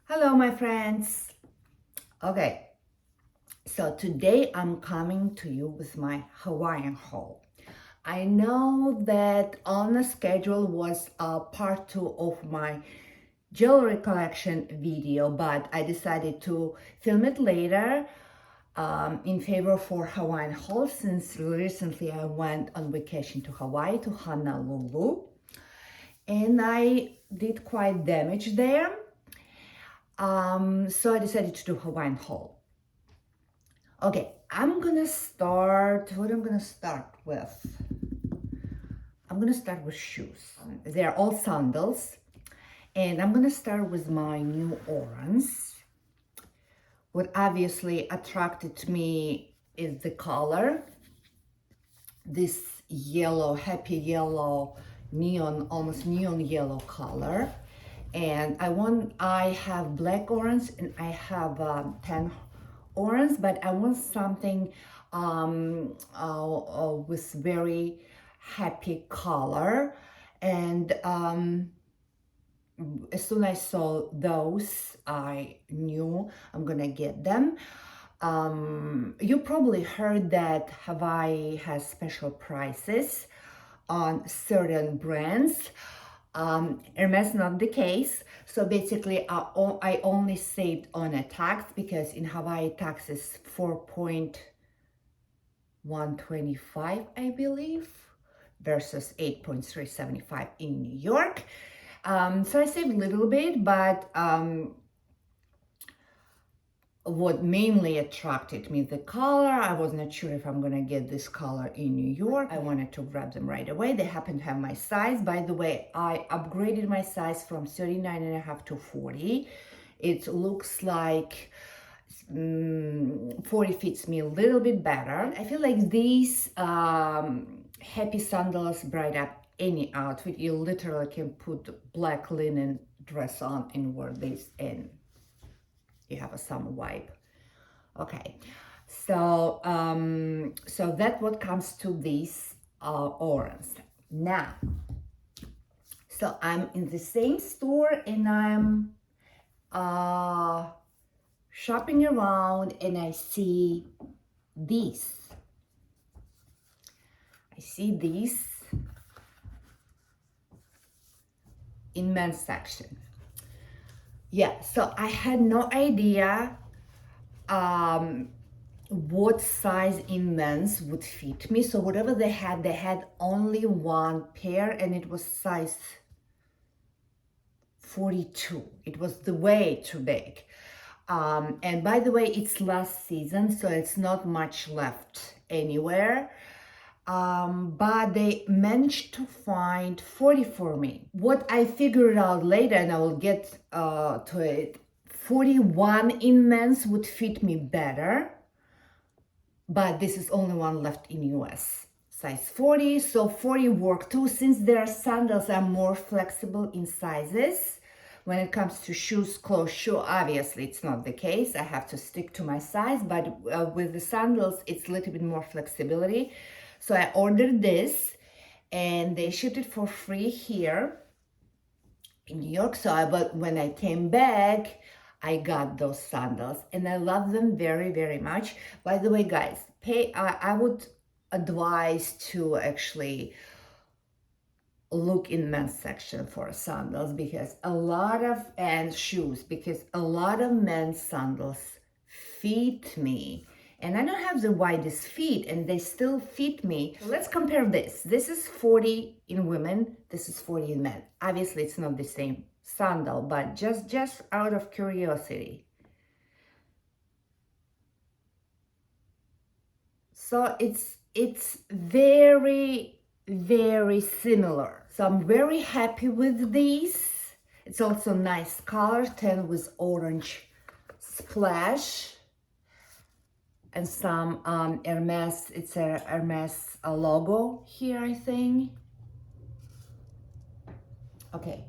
Hello, my friends. Okay, so today I'm coming to you with my Hawaiian haul. I know that on the schedule was part two of my jewelry collection video, but I decided to film it later in favor for Hawaiian haul since recently I went on vacation to Hawaii, to Honolulu, and I did quite damage there. So I decided to do Hawaiian haul. Okay, I'm gonna start. What I'm gonna start with? I'm gonna start with shoes. They're all sandals, and I'm gonna start with my New Orans. What obviously attracted me is the color. This yellow, happy yellow, neon, almost neon yellow color. And I have black orange and I have tan orange, but I want something with very happy color. And as soon as I saw those, I knew I'm gonna get them. You probably heard that Hawaii has special prices on certain brands. Hermès not the case. So basically I only saved on a tax because in Hawaii tax is 4.125 I believe versus 8.375 in New York. So I saved a little bit, but what mainly attracted me, the color. I was not sure if I'm gonna get this color in New York. I wanted to grab them right away. They happen to have my size. By the way, I upgraded my size from 39.5 to 40. It looks like 40 fits me a little bit better. I feel like these happy sandals bright up any outfit. You literally can put black linen dress on and wear this in. You have a summer vibe. Okay, so so that's what comes to these orange. Now, so I'm in the same store and I'm shopping around and I see these. I see these in men's section. Yeah, so I had no idea what size in men's would fit me. So whatever they had only one pair and it was size 42. It was the way too big. And by the way, it's last season, so it's not much left anywhere. But they managed to find 40 for me. What I figured out later, and I will get to it, 41 in men's would fit me better, but this is only one left in US. Size 40, so 40 work too. Since there are sandals, I'm more flexible in sizes. When it comes to shoes, closed shoe, obviously it's not the case. I have to stick to my size, but with the sandals, it's a little bit more flexibility. So I ordered this and they shipped it for free here in New York. But when I came back, I got those sandals and I love them very, very much. By the way, guys, I would advise to actually look in men's section for sandals because and shoes, because a lot of men's sandals fit me. And I don't have the widest feet and they still fit me. So let's compare this. This is 40 in women, this is 40 in men. Obviously it's not the same sandal, but just out of curiosity. So it's very, very similar. So I'm very happy with these. It's also nice color, tan with orange splash. And some Hermès, it's a Hermès logo here, I think. Okay,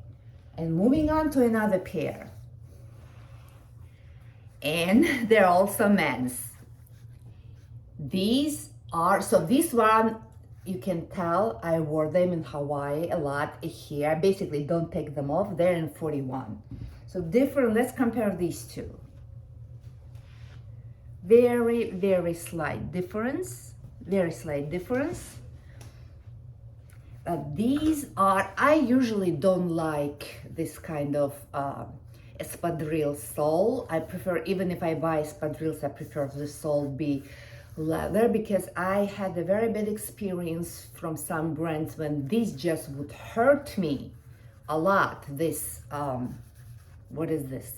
and moving on to another pair. And they're also men's. These are, so this one, you can tell I wore them in Hawaii a lot here. Basically, don't take them off, they're in 41. So different, let's compare these two. Very, very slight difference, very slight difference. These are, I usually don't like this kind of espadrille sole. I prefer, even if I buy espadrilles, I prefer the sole be leather, because I had a very bad experience from some brands when this just would hurt me a lot. This, what is this?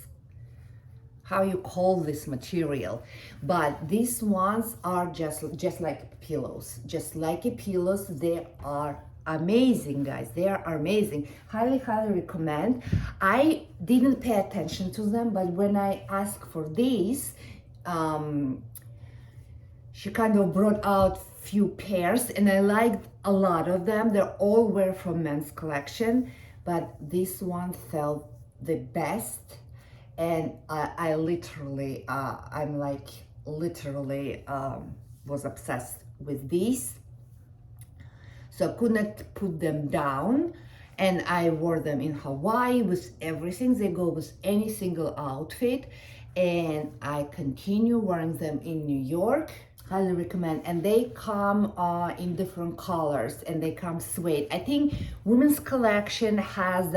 How you call this material? But these ones are just like pillows, just like a pillows. They are amazing, guys. They are amazing. Highly, highly recommend. I didn't pay attention to them, but when I asked for these, she kind of brought out few pairs, and I liked a lot of them. They're all were from men's collection, but this one felt the best. And I literally, I'm like literally was obsessed with these. So I couldn't put them down, and I wore them in Hawaii with everything. They go with any single outfit, and I continue wearing them in New York. Highly recommend. And they come in different colors, and they come suede. I think women's collection has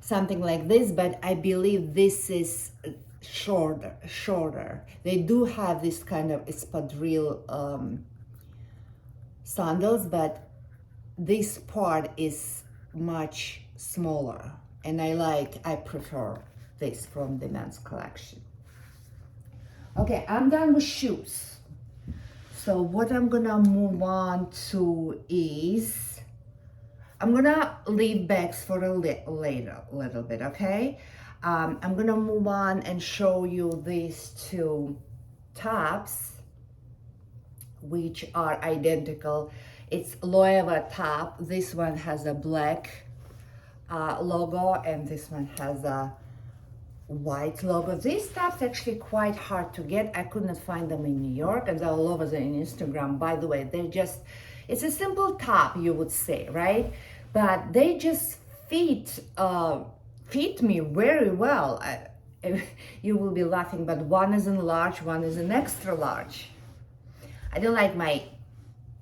something like this, but I believe this is shorter. They do have this kind of espadrille sandals, but this part is much smaller, and I prefer this from the men's collection. Okay, I'm done with shoes. So what I'm gonna move on to is, I'm gonna leave bags for a little bit, okay? I'm gonna move on and show you these two tops, which are identical. It's Loewe top. This one has a black logo, and this one has a white logo. These tops actually quite hard to get. I couldn't find them in New York, and they're all over on Instagram. By the way, it's a simple top, you would say, right? But they just fit me very well. You will be laughing, but one is in large, one is in extra large. I don't like my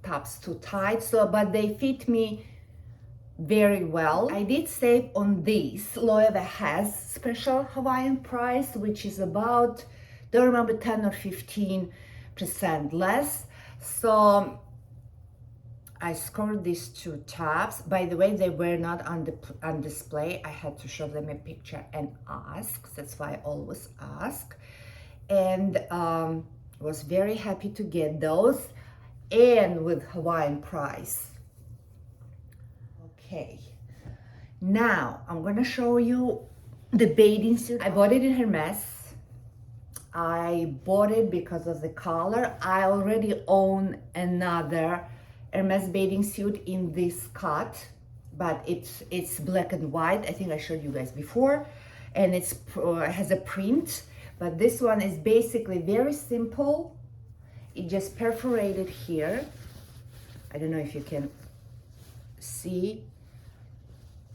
tops too tight, but they fit me very well. I did save on these. Loewe has special Hawaiian price, which is about, don't remember, 10 or 15% less. So I scored these two tops. By the way, they were not on display. I had to show them a picture and ask. That's why I always ask. And was very happy to get those, and with Hawaiian price. Okay, now I'm gonna show you the bathing suit. I bought it in Hermès. I bought it because of the color. I already own another Hermès bathing suit in this cut, but it's black and white. I think I showed you guys before, and it has a print. But this one is basically very simple. It just perforated here. I don't know if you can see.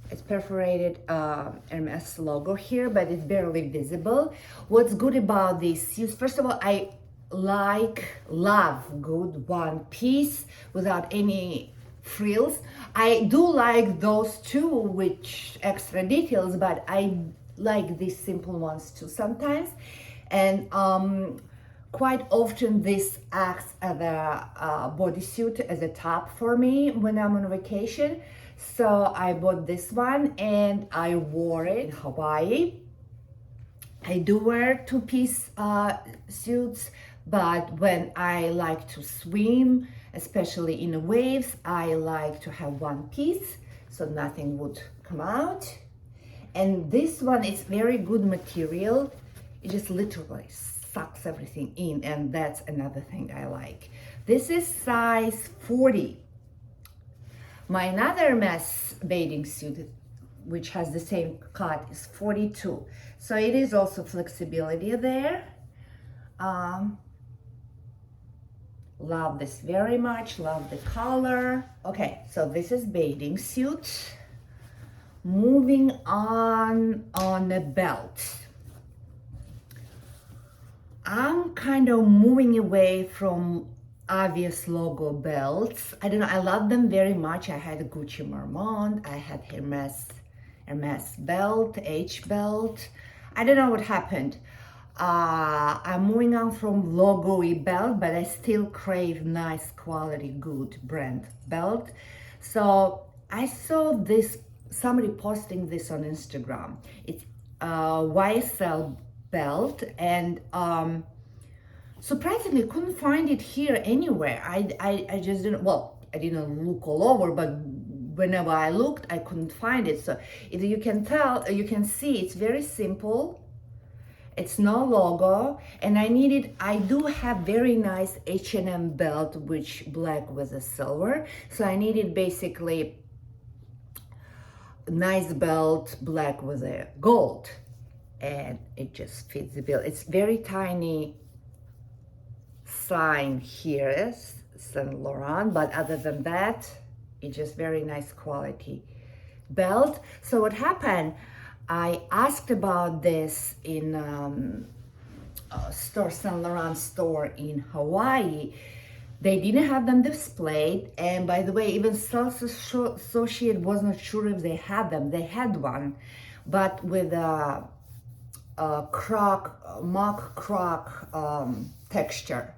It's perforated Hermès logo here, but it's barely visible. What's good about this is, first of all, I love good one piece without any frills. I do like those two with extra details, but I like these simple ones too sometimes. And quite often this acts as a bodysuit, as a top for me when I'm on vacation. So I bought this one and I wore it in Hawaii. I do wear two-piece suits, but when I like to swim, especially in the waves, I like to have one piece so nothing would come out. And this one is very good material. It just literally sucks everything in, and that's another thing I like. This is size 40. My another Hermès bathing suit, which has the same cut, is 42. So it is also flexibility there. Love this very much, love the color. Okay, so this is bathing suit. moving on a belt. I'm kind of moving away from obvious logo belts. I don't know, I love them very much. I had a Gucci Marmont, I had Hermès belt, H belt. I don't know what happened. I'm moving on from logo-y belt, but I still crave nice quality, good brand belt. So I saw this, somebody posting this on Instagram. It's YSL belt, and surprisingly couldn't find it here anywhere. I just didn't, well, I didn't look all over, but whenever I looked, I couldn't find it. So if you can tell, you can see it's very simple. It's no logo, and I do have very nice H&M belt, which black with a silver. So I needed basically nice belt, black with a gold, and it just fits the bill. It's very tiny sign here is Saint Laurent, but other than that, it's just very nice quality belt. So what happened, I asked about this in Saint Laurent store in Hawaii. They didn't have them displayed, and by the way, even sales associate was not sure if they had them. They had one, but with a mock croc texture,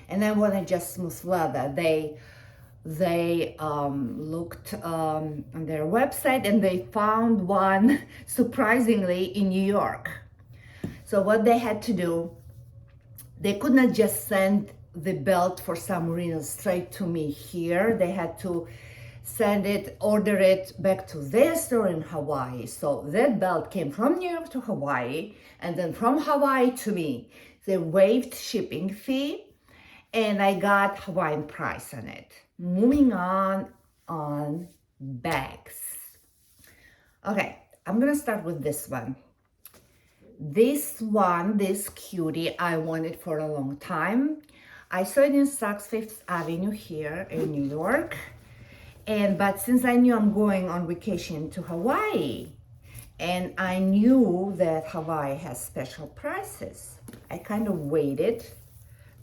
and then when it just smooth leather. They looked on their website and they found one surprisingly in New York. So what they had to do, they could not just send the belt for some reason straight to me here. They had to order it back to their store in Hawaii. So that belt came from New York to Hawaii, and then from Hawaii to me. They waived shipping fee, and I got Hawaiian price on it. Moving on bags. Okay, I'm gonna start with this one. This cutie, I wanted for a long time. I saw it in Saks Fifth Avenue here in New York. But since I knew I'm going on vacation to Hawaii, and I knew that Hawaii has special prices, I kind of waited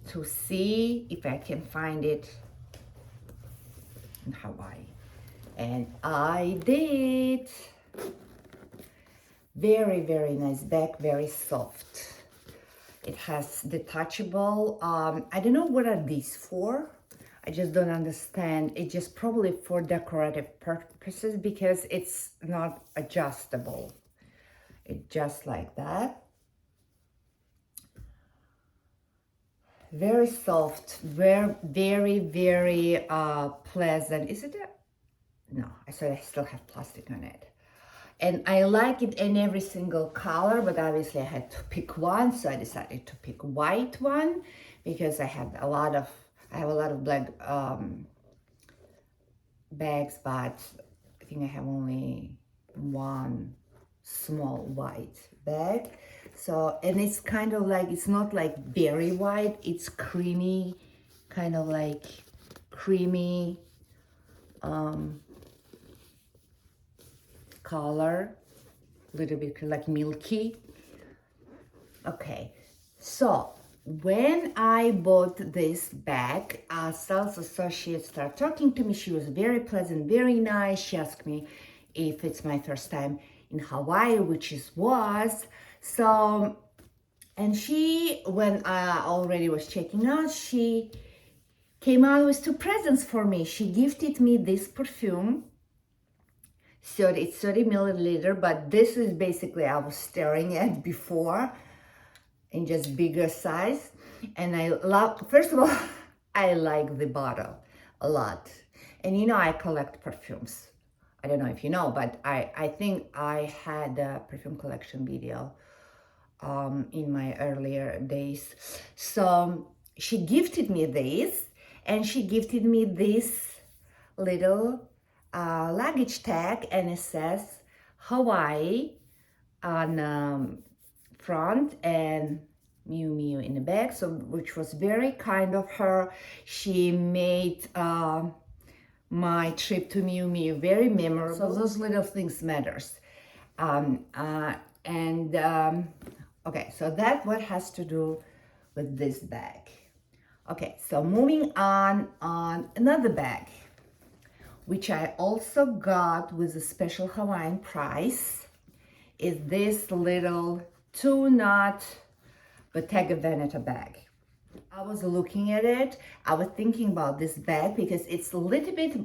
to see if I can find it in Hawaii. And I did. Very, very nice bag, very soft. It has detachable. I don't know what are these for. I just don't understand. It's just probably for decorative purposes because it's not adjustable. It's just like that. Very soft, very, very, very pleasant. Is it no, I said I still have plastic on it. And I like it in every single color, but obviously I had to pick one, so I decided to pick white one because I have a lot of black bags, but I think I have only one small white bag. So, and it's kind of like, it's not like very white, it's creamy, kind of like creamy color, a little bit like milky. Okay, so when I bought this bag, a sales associate started talking to me. She was very pleasant, very nice. She asked me if it's my first time in Hawaii, which it was. So, and she, when I already was checking out, she came out with 2 presents for me. She gifted me this perfume. So it's 30 milliliter, but this is basically I was staring at before in just bigger size. And I love, first of all, I like the bottle a lot. And you know, I collect perfumes. I don't know if you know, but I think I had a perfume collection video in my earlier days. So she gifted me this, and she gifted me this little luggage tag, and it says Hawaii on front and Miu Miu in the back, so which was very kind of her. She made my trip to Miu Miu, very memorable. So those little things matters. Okay, so that what has to do with this bag. Okay, so moving on another bag, which I also got with a special Hawaiian price, is this little 2-knot Bottega Veneta bag. I was looking at it, I was thinking about this bag because it's a little bit,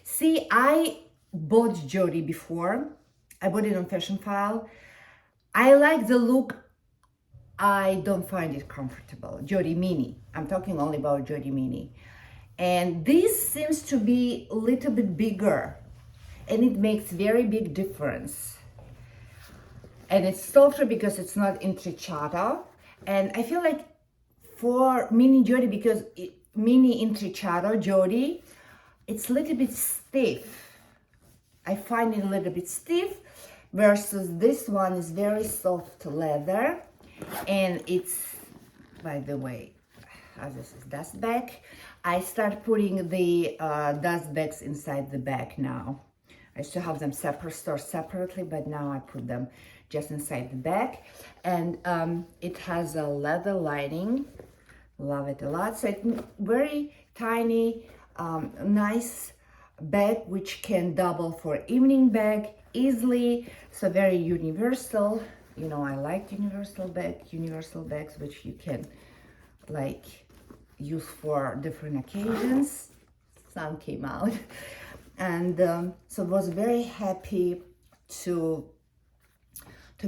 see, I bought Jody before, I bought it on Fashion File. I like the look, I don't find it comfortable. Jody Mini, I'm talking only about Jody Mini. And this seems to be a little bit bigger and it makes very big difference. And it's softer because it's not intrecciato. And I feel like for mini Jody, because mini intrecciato Jody, it's a little bit stiff. I find it a little bit stiff versus this one is very soft leather. And it's, by the way, this is dust bag. I start putting the dust bags inside the bag now. I used to have them stored separately, but now I put them just inside the bag. And it has a leather lining. Love it a lot. So it's very tiny, nice bag, which can double for evening bag easily. So very universal. You know, I like universal bags, which you can like use for different occasions. Sun came out. And so I was very happy to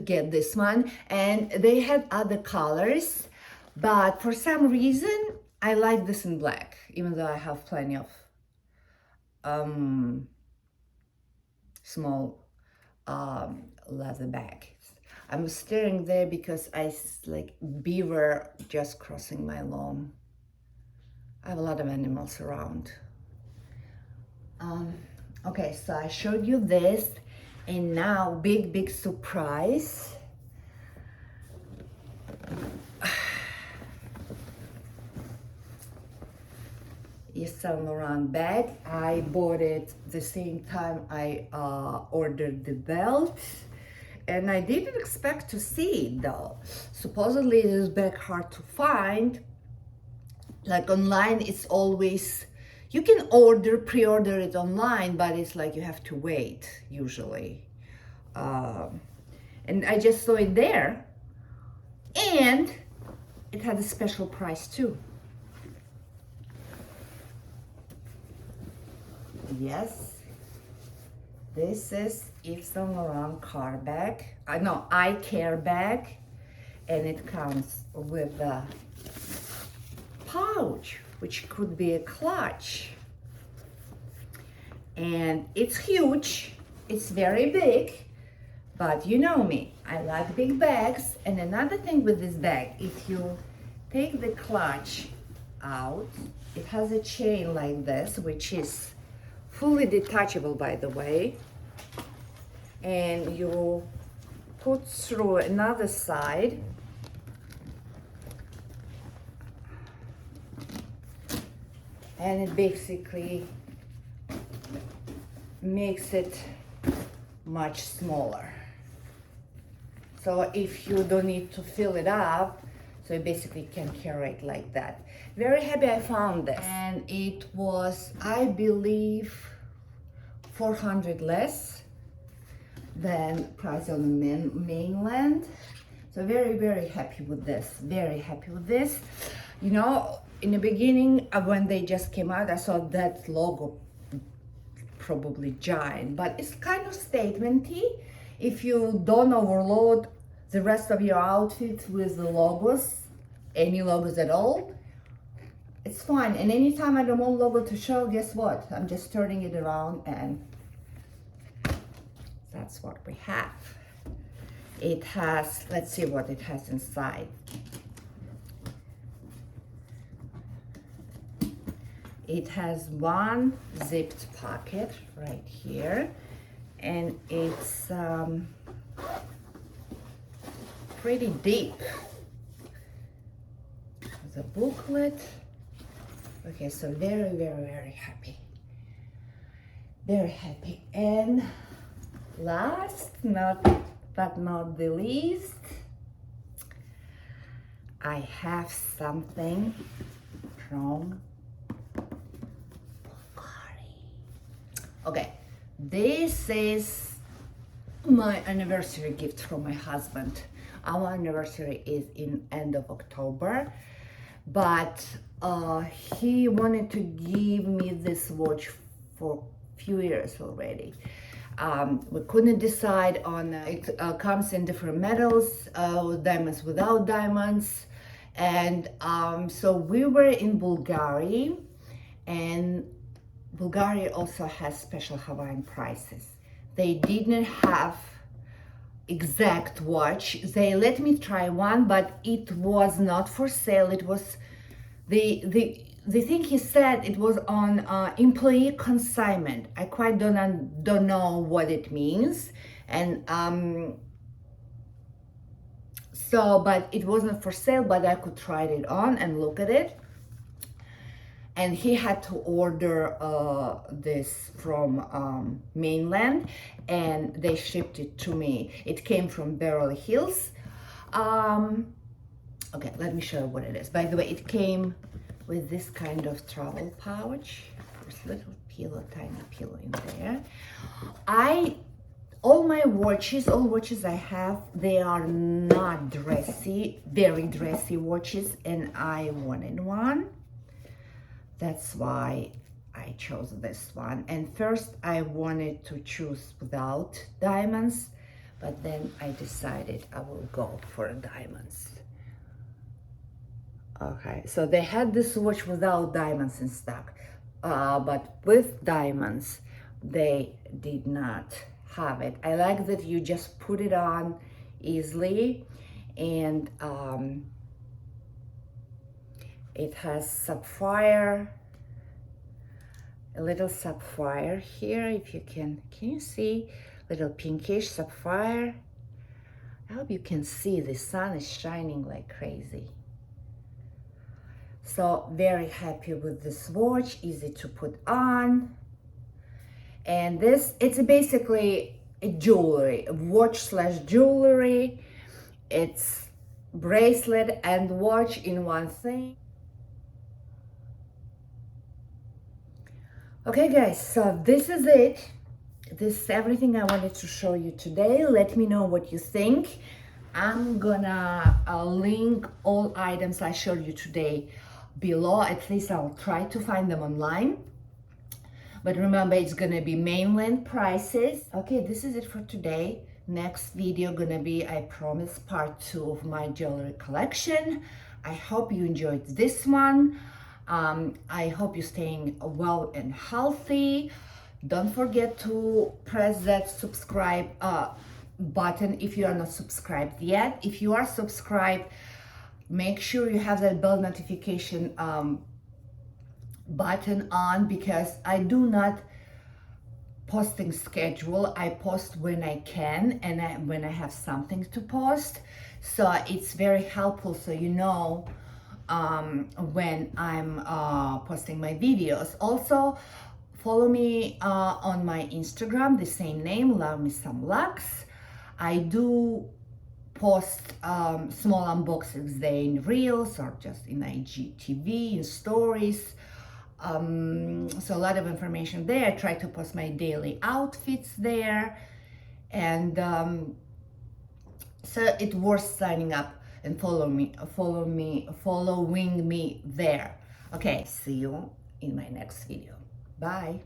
get this one. And they had other colors, but for some reason I like this in black, even though I have plenty of small leather bags. I'm staring there because I like beaver just crossing my lawn. I have a lot of animals around. Okay, so I showed you this, and now big surprise. YSL Oran bag. I bought it the same time I ordered the belt, and I didn't expect to see it though. Supposedly this bag hard to find. Like online, it's always, you can pre-order it online, but it's like you have to wait usually. And I just saw it there, and it had a special price too. Yes, this is YSL Oran car bag. Icare bag, and it comes with a pouch, which could be a clutch. And it's huge, it's very big, but you know me, I like big bags. And another thing with this bag, if you take the clutch out, it has a chain like this, which is fully detachable, by the way, and you put through another side, and it basically makes it much smaller. So if you don't need to fill it up, so you basically can carry it like that. Very happy I found this. And it was, I believe, $400 less than price on the mainland. So very happy with this, very happy with this. You know, in the beginning, when they just came out, I saw that logo probably giant, but it's kind of statementy. If you don't overload the rest of your outfit with the logos, any logos at all, it's fine. And anytime I don't want logo to show, guess what? I'm just turning it around, and that's what we have. It has, let's see what it has inside. It has one zipped pocket right here, and it's pretty deep. The booklet. Okay, so very happy. Very happy. And last but not the least, I have something from Bvlgari. Okay, this is my anniversary gift from my husband. Our anniversary is in end of October, but he wanted to give me this watch for few years already. We couldn't decide on it. Comes in different metals, with diamonds, without diamonds, and so we were in Bvlgari, and Bvlgari also has special Hawaiian prices. They didn't have exact watch. They let me try one, but it was not for sale. It was the thing he said, it was on employee consignment. I quite don't know what it means, and so, but it wasn't for sale, but I could try it on and look at it. And he had to order this from mainland, and they shipped it to me. It came from Beverly Hills. Okay, let me show you what it is. By the way, it came with this kind of travel pouch. There's a little pillow, tiny pillow in there. All watches I have, they are not dressy, very dressy watches, and I wanted one. That's why I chose this one. And first I wanted to choose without diamonds, but then I decided I will go for diamonds. Okay, so they had this watch without diamonds in stock, but with diamonds, they did not have it. I like that you just put it on easily, and it has sapphire, a little sapphire here, if you can you see? Little pinkish sapphire. I hope you can see, the sun is shining like crazy. So very happy with this watch, easy to put on. And this, it's basically a jewelry, a watch slash jewelry. It's bracelet and watch in one thing. Okay guys, so this is it. This is everything I wanted to show you today. Let me know what you think. I'm gonna link all items I showed you today below. At least I'll try to find them online. But remember, it's gonna be mainland prices. Okay, this is it for today. Next video gonna be, I promise, part 2 of my jewelry collection. I hope you enjoyed this one. I hope you're staying well and healthy. Don't forget to press that subscribe button if you are not subscribed yet. If you are subscribed, make sure you have that bell notification button on, because I do not posting schedule. I post when I can and when I have something to post. So it's very helpful, so you know when I'm posting my videos. Also, follow me on my Instagram, the same name, Love Me Some Lux. I do post small unboxings there in Reels or just in IGTV, in stories. So a lot of information there. I try to post my daily outfits there. And so it's worth signing up and following me there. Okay, see you in my next video. Bye.